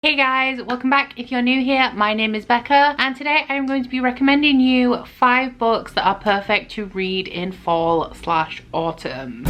Hey guys, welcome back. If you're new here, my name is Becca and today I'm going to be recommending you 5 books that are perfect to read in fall/autumn.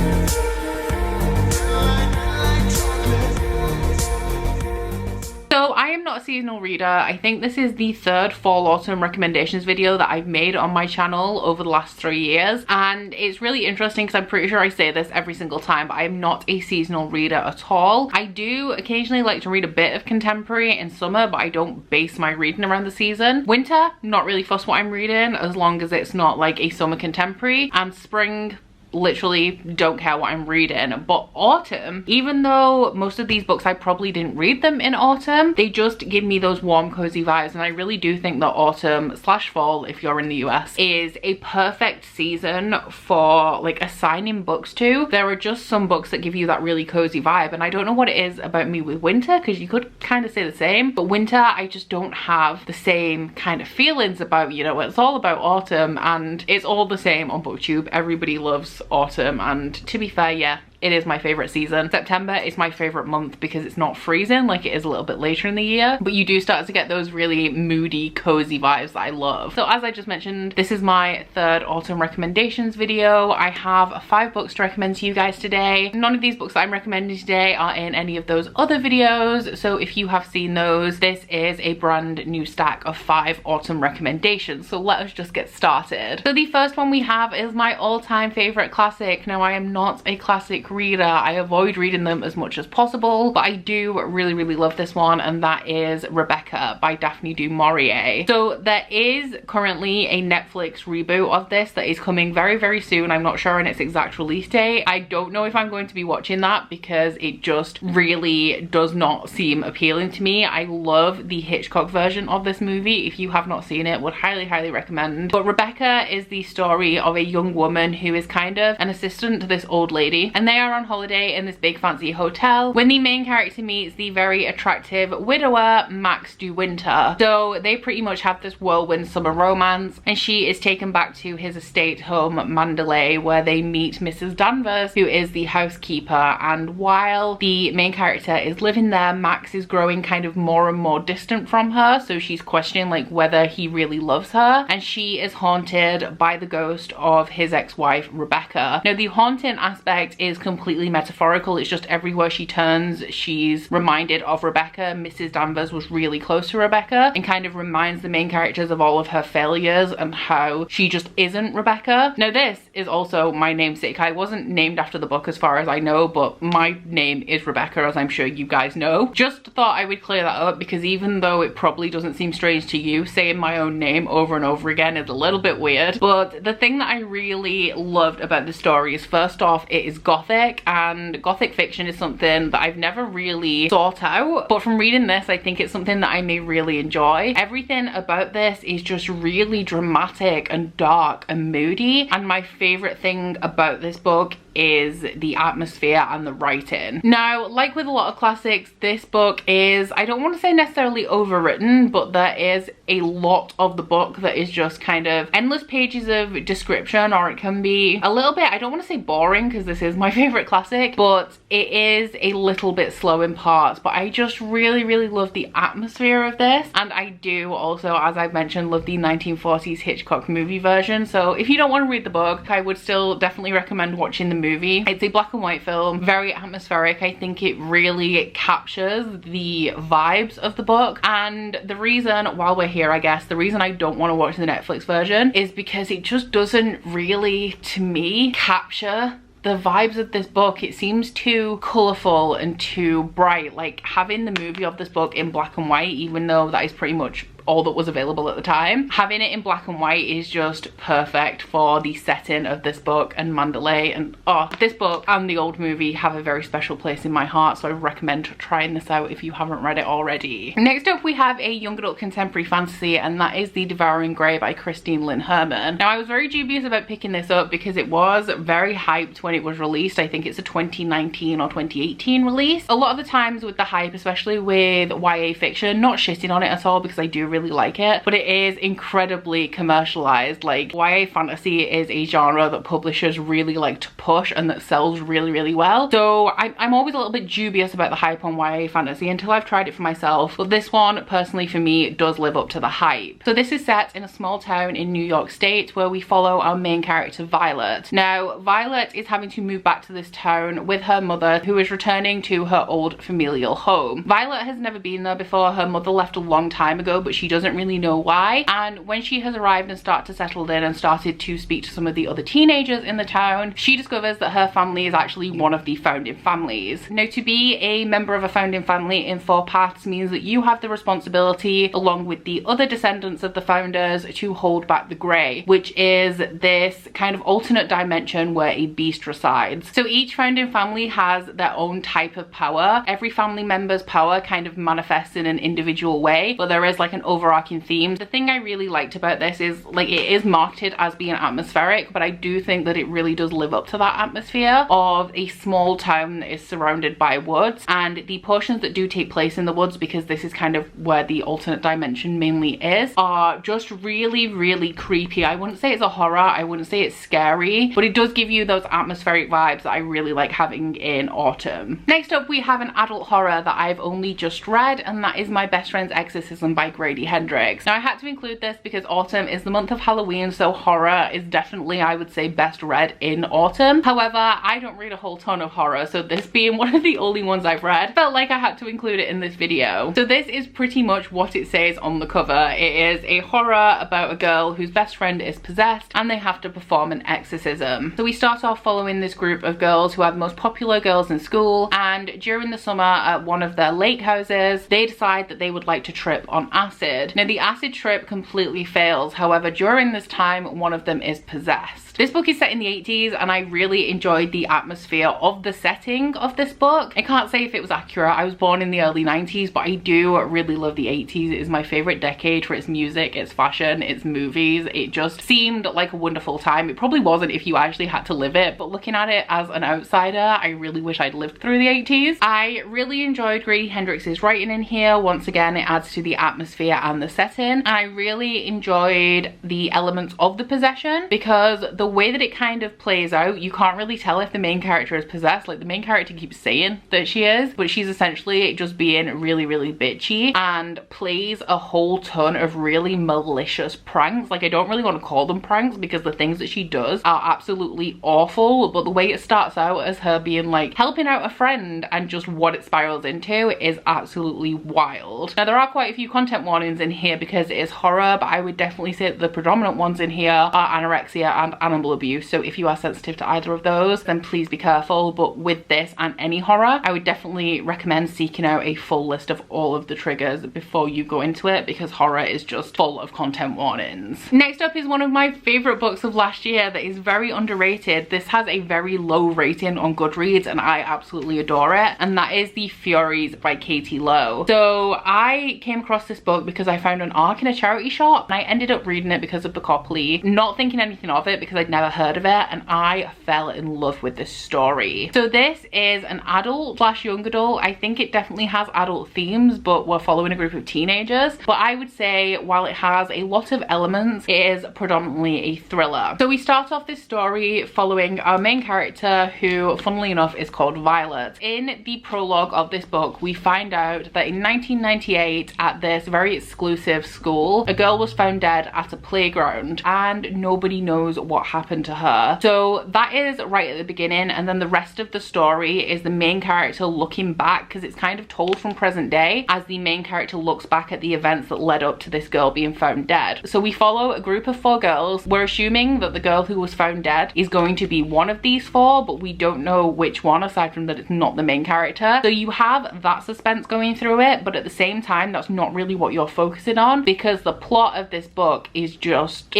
So I am not a seasonal reader. I think this is the 3rd fall/autumn recommendations video that I've made on my channel over the last 3 years, and it's really interesting because I'm pretty sure I say this every single time, but I'm not a seasonal reader at all. I do occasionally like to read a bit of contemporary in summer, but I don't base my reading around the season. Winter, not really fussed what I'm reading as long as it's not like a summer contemporary, and spring, literally don't care what I'm reading. But autumn, even though most of these books I probably didn't read them in autumn, they just give me those warm cozy vibes, and I really do think that autumn/fall, if you're in the US, is a perfect season for like assigning books to. There are just some books that give you that really cozy vibe, and I don't know what it is about me with winter, because you could kind of say the same, but winter I just don't have the same kind of feelings about, you know. It's all about autumn and it's all the same on BookTube. Everybody loves autumn, and to be fair, yeah, it is my favorite season. September is my favorite month because it's not freezing like it is a little bit later in the year, but you do start to get those really moody, cozy vibes that I love. So as I just mentioned, this is my 3rd autumn recommendations video. I have 5 books to recommend to you guys today. None of these books that I'm recommending today are in any of those other videos, so if you have seen those, this is a brand new stack of 5 autumn recommendations. So let us just get started. So the first one we have is my all-time favorite classic. Now, I am not a classic reader. I avoid reading them as much as possible, but I do really love this one, and that is Rebecca by Daphne du Maurier. So there is currently a Netflix reboot of this that is coming very soon. I'm not sure on its exact release date. I don't know if I'm going to be watching that because it just really does not seem appealing to me. I love the Hitchcock version of this movie. If you have not seen it, would highly recommend. But Rebecca is the story of a young woman who is kind of an assistant to this old lady, and they are on holiday in this big fancy hotel when the main character meets the very attractive widower Max de Winter. So they pretty much have this whirlwind summer romance, and she is taken back to his estate home Mandalay, where they meet Mrs. Danvers, who is the housekeeper. And while the main character is living there, Max is growing kind of more and more distant from her, so she's questioning like whether he really loves her, and she is haunted by the ghost of his ex-wife Rebecca. Now, the haunting aspect is completely metaphorical. It's just everywhere she turns she's reminded of Rebecca. Mrs. Danvers was really close to Rebecca and kind of reminds the main characters of all of her failures and how she just isn't Rebecca. Now, this is also my namesake. I wasn't named after the book as far as I know, but my name is Rebecca, as I'm sure you guys know. Just thought I would clear that up because even though it probably doesn't seem strange to you, saying my own name over and over again is a little bit weird. But the thing that I really loved about the story is, first off, it is gothic, and gothic fiction is something that I've never really sought out, but from reading this I think it's something that I may really enjoy. Everything about this is just really dramatic and dark and moody, and my favorite thing about this book is the atmosphere and the writing. Now, like with a lot of classics, this book is, I don't want to say necessarily overwritten, but there is a lot of the book that is just kind of endless pages of description, or it can be a little bit, I don't want to say boring because this is my favorite classic, but it is a little bit slow in parts. But I just really love the atmosphere of this, and I do also, as I've mentioned, love the 1940s Hitchcock movie version. So if you don't want to read the book, I would still definitely recommend watching the movie. It's a black and white film, very atmospheric. I think it really captures the vibes of the book, and the reason, while we're here, I guess, the reason I don't want to watch the Netflix version is because it just doesn't really, to me, capture the vibes of this book. It seems too colourful and too bright. Like, having the movie of this book in black and white, even though that is pretty much all that was available at the time, having it in black and white is just perfect for the setting of this book and Mandalay. And this book and the old movie have a very special place in my heart, so I recommend trying this out if you haven't read it already. Next up, we have a young adult contemporary fantasy, and that is the Devouring Gray by Christine Lynn Herman. Now, I was very dubious about picking this up because it was very hyped when it was released. I think it's a 2019 or 2018 release. A lot of the times with the hype, especially with YA fiction, not shitting on it at all because I do really really like it, but it is incredibly commercialized. Like, YA fantasy is a genre that publishers really like to push and that sells really, really well. So I'm always a little bit dubious about the hype on YA fantasy until I've tried it for myself, but this one personally for me does live up to the hype. So this is set in a small town in New York State where we follow our main character Violet. Now Violet is having to move back to this town with her mother, who is returning to her old familial home. Violet has never been there before. Her mother left a long time ago, but she doesn't really know why, and when she has arrived and started to settle in and started to speak to some of the other teenagers in the town, she discovers that her family is actually one of the founding families. Now, to be a member of a founding family in 4 Paths means that you have the responsibility, along with the other descendants of the founders, to hold back the Grey, which is this kind of alternate dimension where a beast resides. So each founding family has their own type of power. Every family member's power kind of manifests in an individual way, but there is like an overarching theme. The thing I really liked about this is, like, it is marketed as being atmospheric, but I do think that it really does live up to that atmosphere of a small town that is surrounded by woods, and the portions that do take place in the woods, because this is kind of where the alternate dimension mainly is, are just really, really creepy. I wouldn't say it's a horror, I wouldn't say it's scary, but it does give you those atmospheric vibes that I really like having in autumn. Next up, we have an adult horror that I've only just read, and that is My Best Friend's Exorcism by Grady Hendrix. Now I had to include this because autumn is the month of Halloween, so horror is definitely, I would say, best read in autumn. However, I don't read a whole ton of horror, so this being one of the only ones I've read, felt like I had to include it in this video. So this is pretty much what it says on the cover. It is a horror about a girl whose best friend is possessed and they have to perform an exorcism. So we start off following this group of girls who are the most popular girls in school, and during the summer at one of their lake houses, they decide that they would like to trip on acid. Now the acid trip completely fails, however during this time one of them is possessed. This book is set in the 80s and I really enjoyed the atmosphere of the setting of this book. I can't say if it was accurate. I was born in the early 90s, but I do really love the 80s. It is my favorite decade for its music, its fashion, its movies. It just seemed like a wonderful time. It probably wasn't if you actually had to live it, but looking at it as an outsider, I really wish I'd lived through the 80s. I really enjoyed Grady Hendrix's writing in here. Once again, it adds to the atmosphere and the setting. And I really enjoyed the elements of the possession, because the way that it kind of plays out, you can't really tell if the main character is possessed. Like, the main character keeps saying that she is, but she's essentially just being really, really bitchy and plays a whole ton of really malicious pranks. Like, I don't really want to call them pranks because the things that she does are absolutely awful, but the way it starts out as her being like helping out a friend and just what it spirals into is absolutely wild. Now there are quite a few content warnings in here because it is horror, but I would definitely say that the predominant ones in here are anorexia and animal abuse, so if you are sensitive to either of those, then please be careful. But with this and any horror, I would definitely recommend seeking out a full list of all of the triggers before you go into it, because horror is just full of content warnings. Next up is one of my favorite books of last year that is very underrated. This has a very low rating on Goodreads and I absolutely adore it, and that is The Furies by Katie Lowe. So I came across this book because I found an ARC in a charity shop and I ended up reading it because of the Copley, not thinking anything of it because I'd never heard of it, and I fell in love with this story. So this is an adult slash young adult. I think it definitely has adult themes, but we're following a group of teenagers. But I would say while it has a lot of elements, it is predominantly a thriller. So we start off this story following our main character, who funnily enough is called Violet. In the prologue of this book, we find out that in 1998 at this very exclusive school, a girl was found dead at a playground and nobody knows what happened to her. So that is right at the beginning, and then the rest of the story is the main character looking back, because it's kind of told from present day as the main character looks back at the events that led up to this girl being found dead. So we follow a group of 4 girls. We're assuming that the girl who was found dead is going to be one of these 4, but we don't know which one, aside from that it's not the main character. So you have that suspense going through it, but at the same time that's not really what you're focusing on, because the plot of this book is just,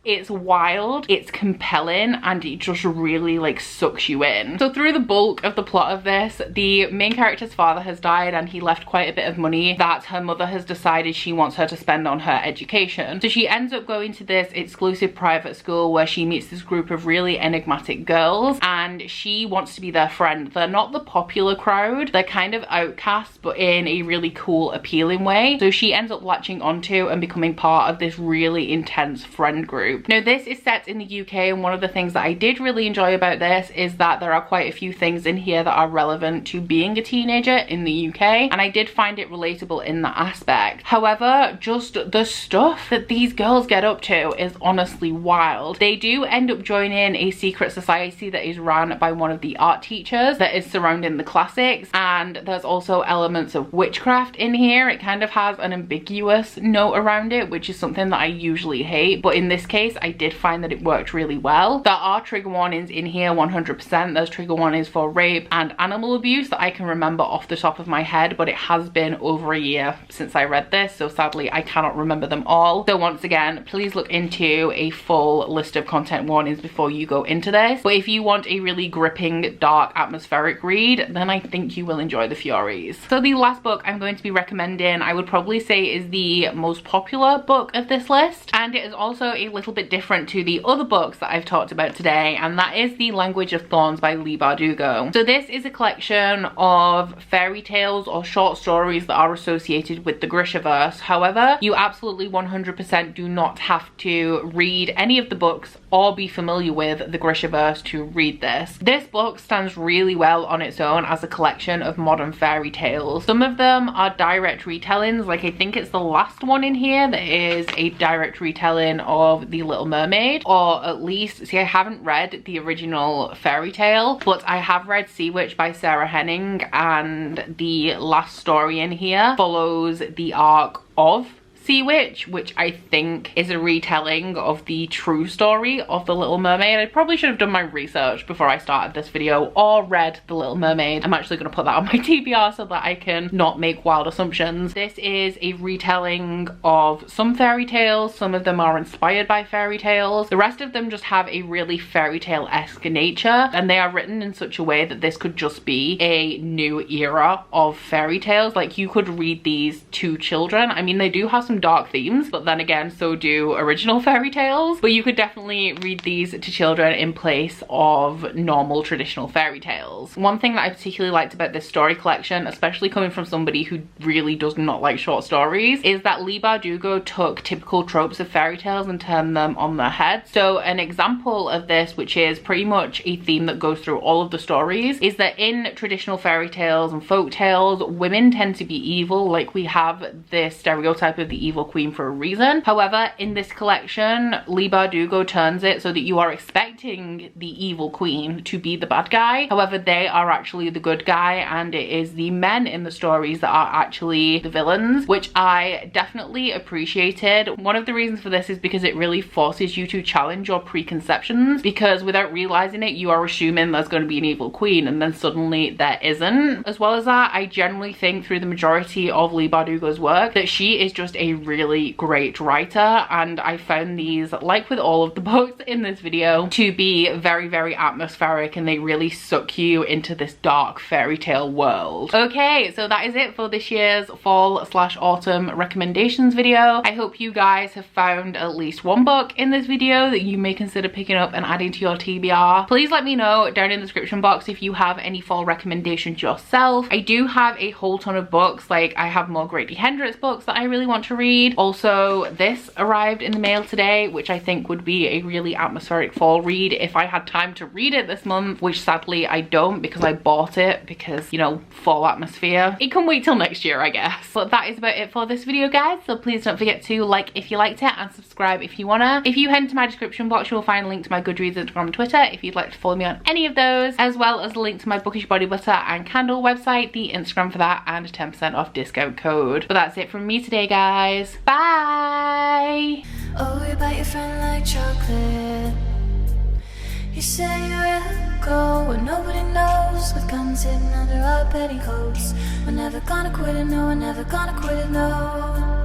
It's wild, it's compelling, and it just really like sucks you in. So through the bulk of the plot of this, the main character's father has died and he left quite a bit of money that her mother has decided she wants her to spend on her education. So she ends up going to this exclusive private school where she meets this group of really enigmatic girls, and she wants to be their friend. They're not the popular crowd, they're kind of outcasts, but in a really cool, appealing way. So she ends up latching onto and becoming part of this really intense friend group. Now this is set in the UK, and one of the things that I did really enjoy about this is that there are quite a few things in here that are relevant to being a teenager in the UK, and I did find it relatable in that aspect. However, just the stuff that these girls get up to is honestly wild. They do end up joining a secret society that is run by one of the art teachers that is surrounding the classics, and there's also elements of witchcraft in here. It kind of has an ambiguous note around it, which is something that I usually hate, but in this case I did find that it worked really well. There are trigger warnings in here 100%. There's trigger warnings for rape and animal abuse that I can remember off the top of my head, but it has been over a year since I read this, so sadly I cannot remember them all. So once again, please look into a full list of content warnings before you go into this. But if you want a really gripping, dark, atmospheric read, then I think you will enjoy the Furies. So the last book I'm going to be recommending, I would probably say is the most popular book of this list, and it is also a little bit different to the other books that I've talked about today, and that is The Language of Thorns by Leigh Bardugo. So this is a collection of fairy tales or short stories that are associated with the Grishaverse. However, you absolutely 100% do not have to read any of the books or be familiar with the Grishaverse to read this. This book stands really well on its own as a collection of modern fairy tales. Some of them are direct retellings, like I think it's the last one in here that is a direct retelling of The Little Mermaid, or at least, see, I haven't read the original fairy tale, but I have read Sea Witch by Sarah Henning, and the last story in here follows the arc of Sea Witch, which I think is a retelling of the true story of The Little Mermaid. I probably should have done my research before I started this video, or read The Little Mermaid. I'm actually going to put that on my TBR so that I can not make wild assumptions. This is a retelling of some fairy tales. Some of them are inspired by fairy tales. The rest of them just have a really fairy tale-esque nature, and they are written in such a way that this could just be a new era of fairy tales. Like, you could read these to children. I mean, they do have some dark themes, but then again, so do original fairy tales, but you could definitely read these to children in place of normal traditional fairy tales. One thing that I particularly liked about this story collection, especially coming from somebody who really does not like short stories, is that Leigh Bardugo took typical tropes of fairy tales and turned them on their head. So an example of this, which is pretty much a theme that goes through all of the stories, is that in traditional fairy tales and folk tales, women tend to be evil. Like, we have this stereotype of the evil queen for a reason. However, in this collection, Leigh Bardugo turns it so that you are expecting the evil queen to be the bad guy. However, they are actually the good guy, and it is the men in the stories that are actually the villains, which I definitely appreciated. One of the reasons for this is because it really forces you to challenge your preconceptions, because without realizing it, you are assuming there's going to be an evil queen, and then suddenly there isn't. As well as that, I generally think through the majority of Leigh Bardugo's work that she is just a really great writer, and I found these, like with all of the books in this video, to be very, very atmospheric, and they really suck you into this dark fairy tale world. Okay, so that is it for this year's fall/autumn recommendations video. I hope you guys have found at least one book in this video that you may consider picking up and adding to your TBR. Please let me know down in the description box if you have any fall recommendations yourself. I do have a whole ton of books, like I have more Grady Hendrix books that I really want to read. Also, this arrived in the mail today, which I think would be a really atmospheric fall read if I had time to read it this month, which sadly I don't, because I bought it because, you know, fall atmosphere. It can wait till next year, I guess. But that is about it for this video, guys, so please don't forget to like if you liked it and subscribe if you wanna. If you head into my description box, you'll find a link to my Goodreads, Instagram and Twitter if you'd like to follow me on any of those, as well as a link to my Bookish body butter and candle website, the Instagram for that, and a 10% off discount code. But that's it from me today, guys. Bye! Oh, you bite your friend like chocolate. You say you will go where nobody knows, with guns hidden under our petticoats. We're never gonna quit it, no, we're never gonna quit it, no.